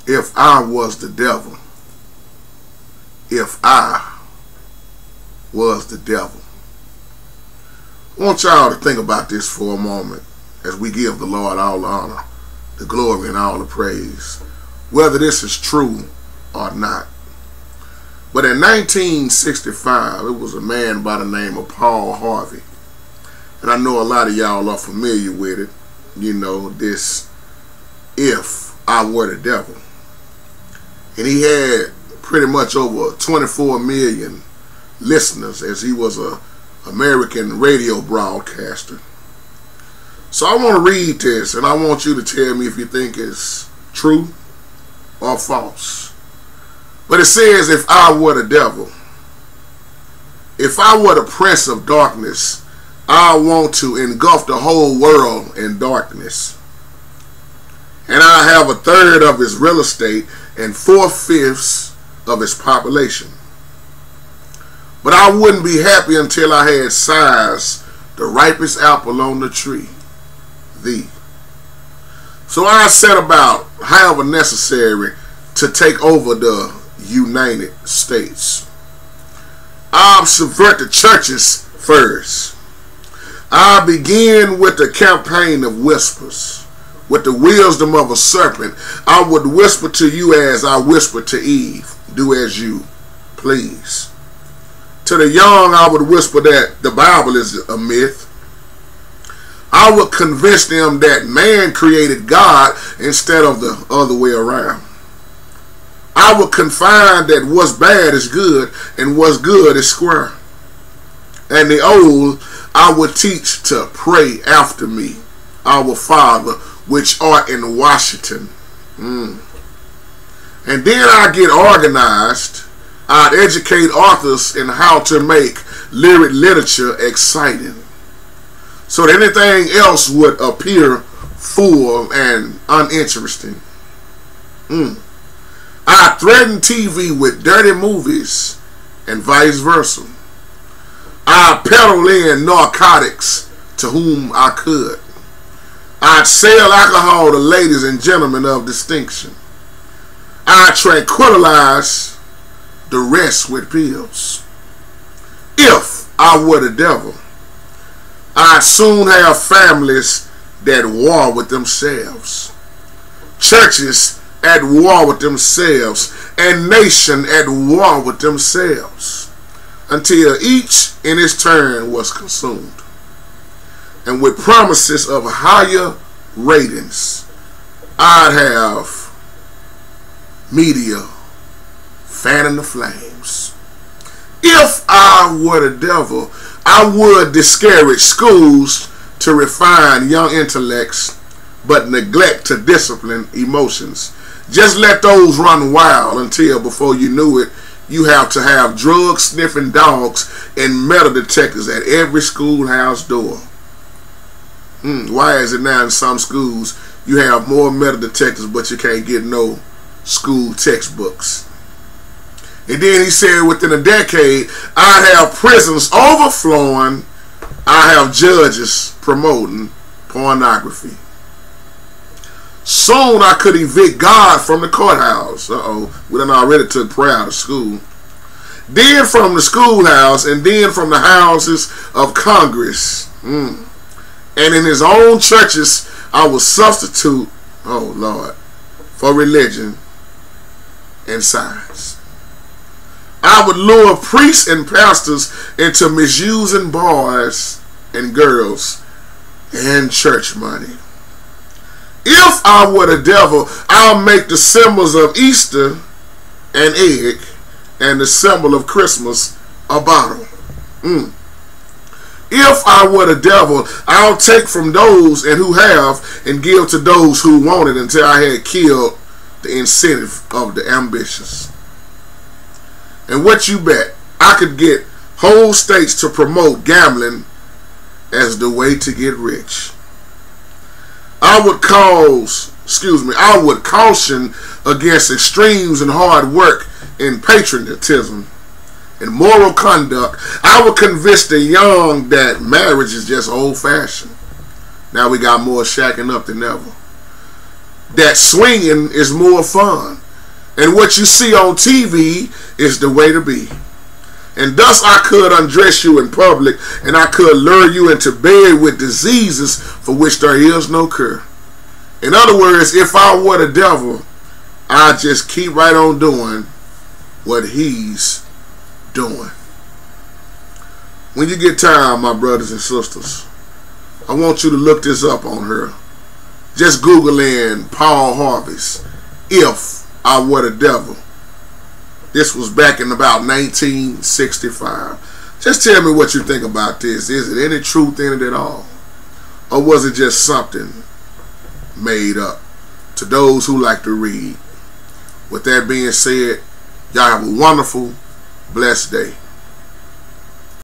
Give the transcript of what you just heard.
If I was the devil. If I was the devil. I want y'all to think about this for a moment as we give the Lord all the honor, the glory, and all the praise, whether this is true or not. But in 1965, it was a man by the name of Paul Harvey. And I know a lot of y'all are familiar with it. You know, this If I Were the Devil. And he had pretty much over 24 million listeners, as he was a American radio broadcaster. So I want to read this, and I want you to tell me if you think it's true or false. But it says, if I were the devil, if I were the prince of darkness, I want to engulf the whole world in darkness. And I have 1/3 of its real estate and 4/5 of its population. But I wouldn't be happy until I had sized the ripest apple on the tree, thee. So I set about, however necessary, to take over the United States. I'll subvert the churches first. I begin with the campaign of whispers. With the wisdom of a serpent, I would whisper to you as I whispered to Eve, do as you please. To the young, I would whisper that the Bible is a myth. I would convince them that man created God instead of the other way around. I would confide that what's bad is good and what's good is square. And the old, I would teach to pray after me, our Father, which art in Washington. And then I get organized. I'd educate authors in how to make lyric literature exciting, so that anything else would appear full and uninteresting. I threaten TV with dirty movies and vice versa. I peddle in narcotics to whom I could. I'd sell alcohol to ladies and gentlemen of distinction. I'd tranquilize the rest with pills. If I were the devil, I'd soon have families that war with themselves, churches at war with themselves, and nation at war with themselves, until each in its turn was consumed. And with promises of higher ratings, I'd have media fanning the flames. If I were the devil, I would discourage schools to refine young intellects, but neglect to discipline emotions. Just let those run wild until, before you knew it, you have to have drug-sniffing dogs and metal detectors at every schoolhouse door. Why is it now in some schools you have more metal detectors, but you can't get no school textbooks? And then he said, within a decade, I have prisons overflowing. I have judges promoting pornography. Soon I could evict God from the courthouse. We done already took prayer out of school. Then from the schoolhouse, and then from the houses of Congress. And in his own churches, I will substitute, oh Lord, for religion and science. I would lure priests and pastors into misusing boys and girls and church money. If I were the devil, I'll make the symbols of Easter an egg and the symbol of Christmas a bottle. If I were the devil, I'll take from those and who have and give to those who want it until I had killed the incentive of the ambitious. And what you bet, I could get whole states to promote gambling as the way to get rich. I would caution against extremes in hard work and patriotism and moral conduct. I would convince the young that marriage is just old-fashioned. Now we got more shacking up than ever. that swinging is more fun. And what you see on TV is the way to be. And thus I could undress you in public, and I could lure you into bed with diseases for which there is no cure. In other words, if I were the devil, I'd just keep right on doing what he's doing. When you get time, my brothers and sisters, I want you to look this up on her. Just Google in Paul Harvey's If I Were the Devil. This was back in about 1965. Just tell me what you think about this. Is it any truth in it at all? Or was it just something made up to those who like to read? With that being said, y'all have a wonderful, blessed day.